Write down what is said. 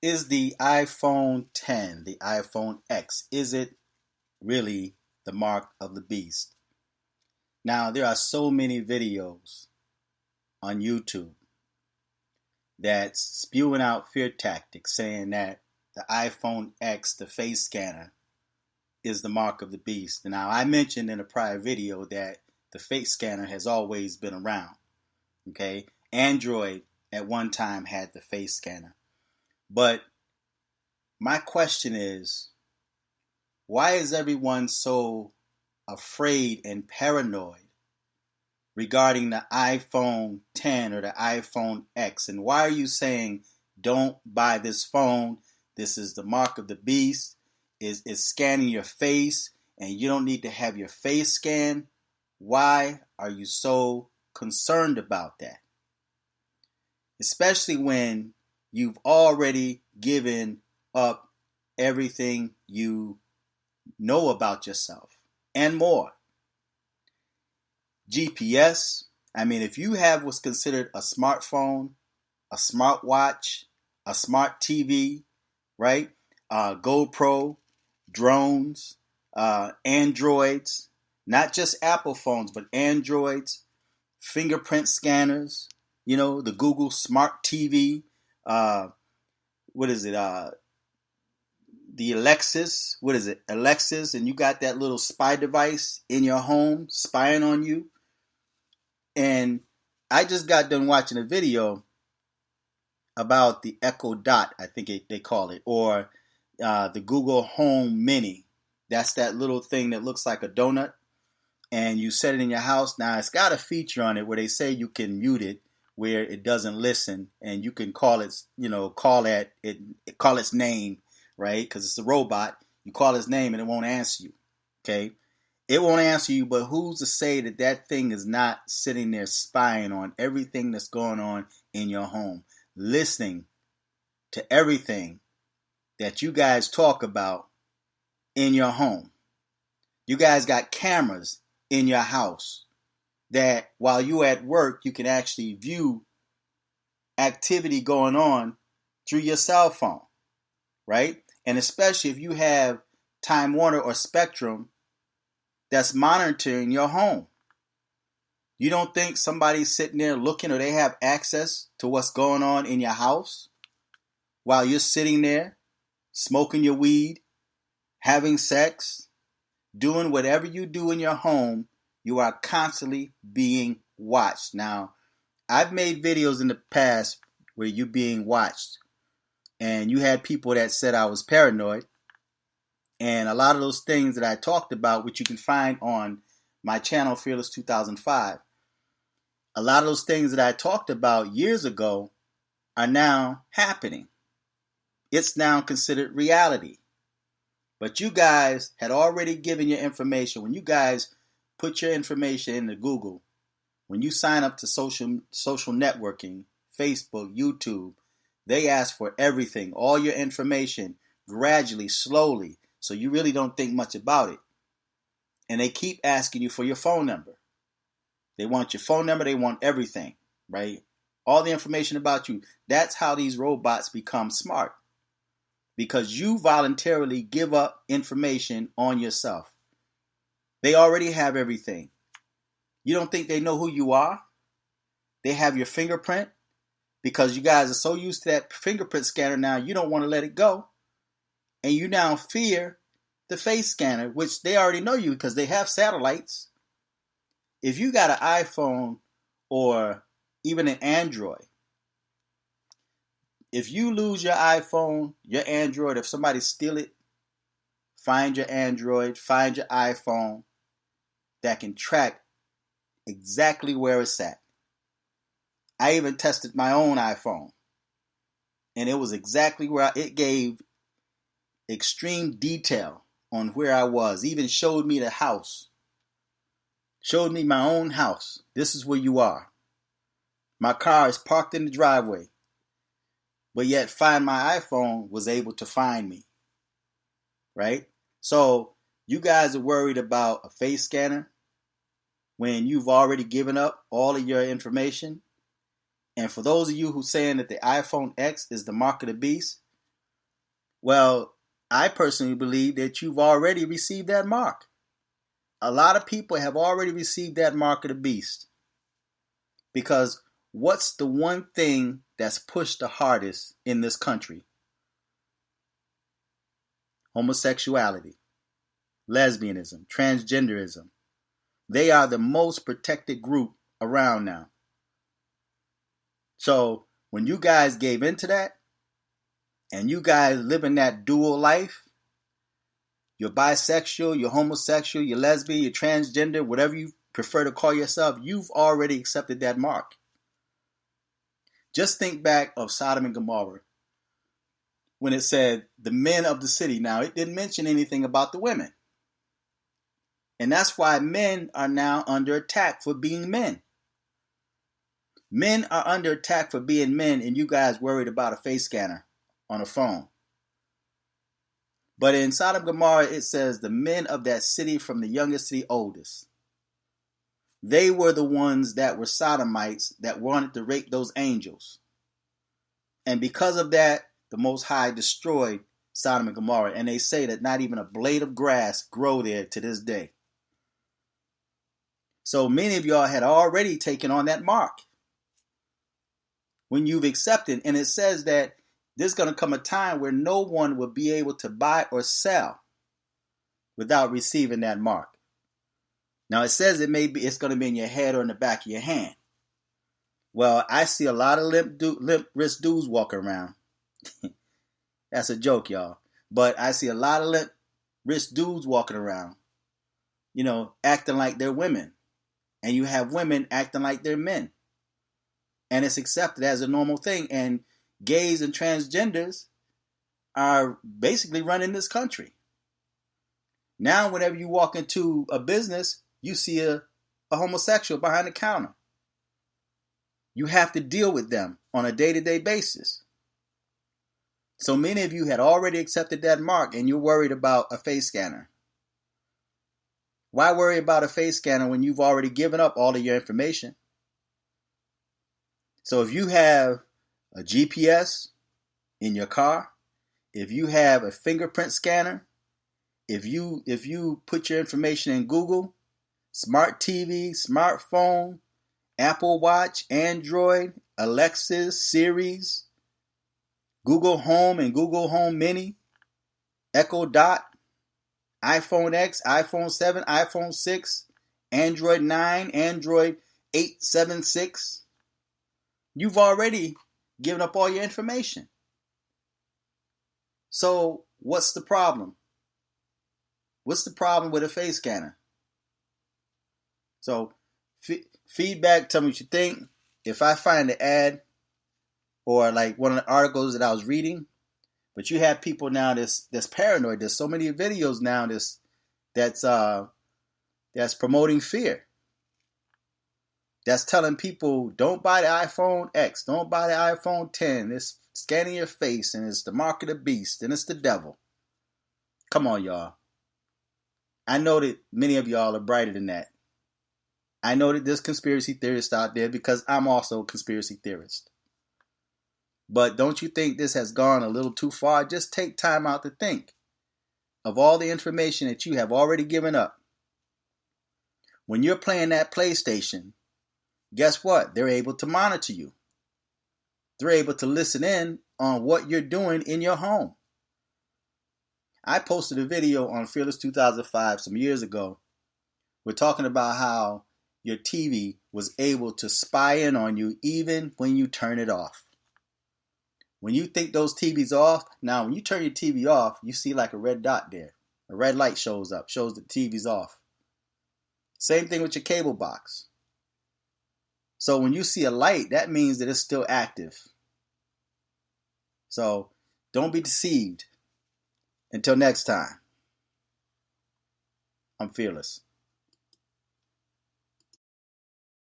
Is the iPhone 10, the iPhone X, is it really the mark of the beast? Now, there are so many videos on YouTube that's spewing out fear tactics saying that the iPhone X, the face scanner, is the mark of the beast. Now, I mentioned in a prior video that the face scanner has always been around. Okay, Android at one time had the face scanner. But my question is, why is everyone so afraid and paranoid regarding the iPhone 10 or the iPhone X? And why are you saying, don't buy this phone? This is the mark of the beast. It's scanning your face and you don't need to have your face scanned. Why are you so concerned about that? Especially when you've already given up everything you know about yourself and more. GPS. I mean, if you have what's considered a smartphone, a smartwatch, a smart TV, right? GoPro, drones, Androids, not just Apple phones, but Androids, fingerprint scanners, the Google Smart TV, what is it? The Alexis, what is it? Alexis, and you got that little spy device in your home spying on you. And I just got done watching a video about the Echo Dot, I think they call it, or the Google Home Mini. That's that little thing that looks like a donut, and you set it in your house. Now, it's got a feature on it where they say you can mute it, where it doesn't listen, and you can call its name, right? Because it's a robot. You call its name and it won't answer you. Okay, it won't answer you. But who's to say that that thing is not sitting there spying on everything that's going on in your home, listening to everything that you guys talk about in your home? You guys got cameras in your house that while you're at work, you can actually view activity going on through your cell phone, right? And especially if you have Time Warner or Spectrum that's monitoring your home. You don't think somebody's sitting there looking, or they have access to what's going on in your house while you're sitting there smoking your weed, having sex, doing whatever you do in your home? You are constantly being watched. Now, I've made videos in the past where you're being watched, and you had people that said I was paranoid. And a lot of those things that I talked about, which you can find on my channel, Fearless 2005, a lot of those things that I talked about years ago are now happening. It's now considered reality. But you guys had already given your information. When you guys put your information into Google, when you sign up to social networking, Facebook, YouTube, they ask for everything, all your information, gradually, slowly, so you really don't think much about it. And they keep asking you for your phone number. They want your phone number, they want everything, right? All the information about you. That's how these robots become smart. Because you voluntarily give up information on yourself. They already have everything. You don't think they know who you are? They have your fingerprint. Because you guys are so used to that fingerprint scanner now, you don't want to let it go. And you now fear the face scanner, which they already know you because they have satellites. If you got an iPhone or even an Android, if you lose your iPhone, your Android, if somebody steal it, find your Android, find your iPhone, that can track exactly where it's at. I even tested my own iPhone, and it was exactly where it gave extreme detail on where I was. Even showed me the house. Showed me my own house. This is where you are. My car is parked in the driveway. But yet Find My iPhone was able to find me. Right? So you guys are worried about a face scanner when you've already given up all of your information. And for those of you who are saying that the iPhone X is the mark of the beast, Well, I personally believe that you've already received that mark. A lot of people have already received that mark of the beast. Because what's the one thing that's pushed the hardest in this country? Homosexuality, lesbianism, transgenderism. They are the most protected group around now. So when you guys gave into that, and you guys living that dual life, you're bisexual, you're homosexual, you're lesbian, you're transgender, whatever you prefer to call yourself, you've already accepted that mark. Just think back of Sodom and Gomorrah when it said the men of the city. Now, it didn't mention anything about the women. And that's why men are now under attack for being men. Men are under attack for being men, and you guys worried about a face scanner on a phone. But in Sodom and Gomorrah, it says the men of that city, from the youngest to the oldest. They were the ones that were sodomites that wanted to rape those angels. And because of that, the Most High destroyed Sodom and Gomorrah. And they say that not even a blade of grass grow there to this day. So many of y'all had already taken on that mark when you've accepted. And it says that there's going to come a time where no one will be able to buy or sell without receiving that mark. Now it says it's going to be in your head or in the back of your hand. Well, I see a lot of limp wrist dudes walking around. That's a joke, y'all. But I see a lot of limp wrist dudes walking around, acting like they're women. And you have women acting like they're men. And it's accepted as a normal thing. And gays and transgenders are basically running this country. Now, whenever you walk into a business, you see a homosexual behind the counter. You have to deal with them on a day-to-day basis. So many of you had already accepted that mark, and you're worried about a face scanner. Why worry about a face scanner when you've already given up all of your information? So if you have a GPS in your car, if you have a fingerprint scanner, if you put your information in Google, smart TV, smartphone, Apple Watch, Android, Alexa, Siri, Google Home and Google Home Mini, Echo Dot, iPhone X, iPhone 7, iPhone 6, Android 9, Android 876, you've already given up all your information. So what's the problem? What's the problem with a face scanner? So feedback, tell me what you think. If I find an ad or like one of the articles that I was reading, but you have people now that's paranoid. There's so many videos now that's promoting fear. That's telling people don't buy the iPhone X, don't buy the iPhone 10. It's scanning your face and it's the mark of the beast and it's the devil. Come on, y'all. I know that many of y'all are brighter than that. I know that there's conspiracy theorists out there because I'm also a conspiracy theorist. But don't you think this has gone a little too far? Just take time out to think of all the information that you have already given up. When you're playing that PlayStation, guess what? They're able to monitor you. They're able to listen in on what you're doing in your home. I posted a video on Fearless 2005 some years ago. We're talking about how your TV was able to spy in on you even when you turn it off. When you think those TVs off, now when you turn your TV off, you see like a red dot there. A red light shows up, shows the TV's off. Same thing with your cable box. So when you see a light, that means that it's still active. So don't be deceived. Until next time, I'm Fearless.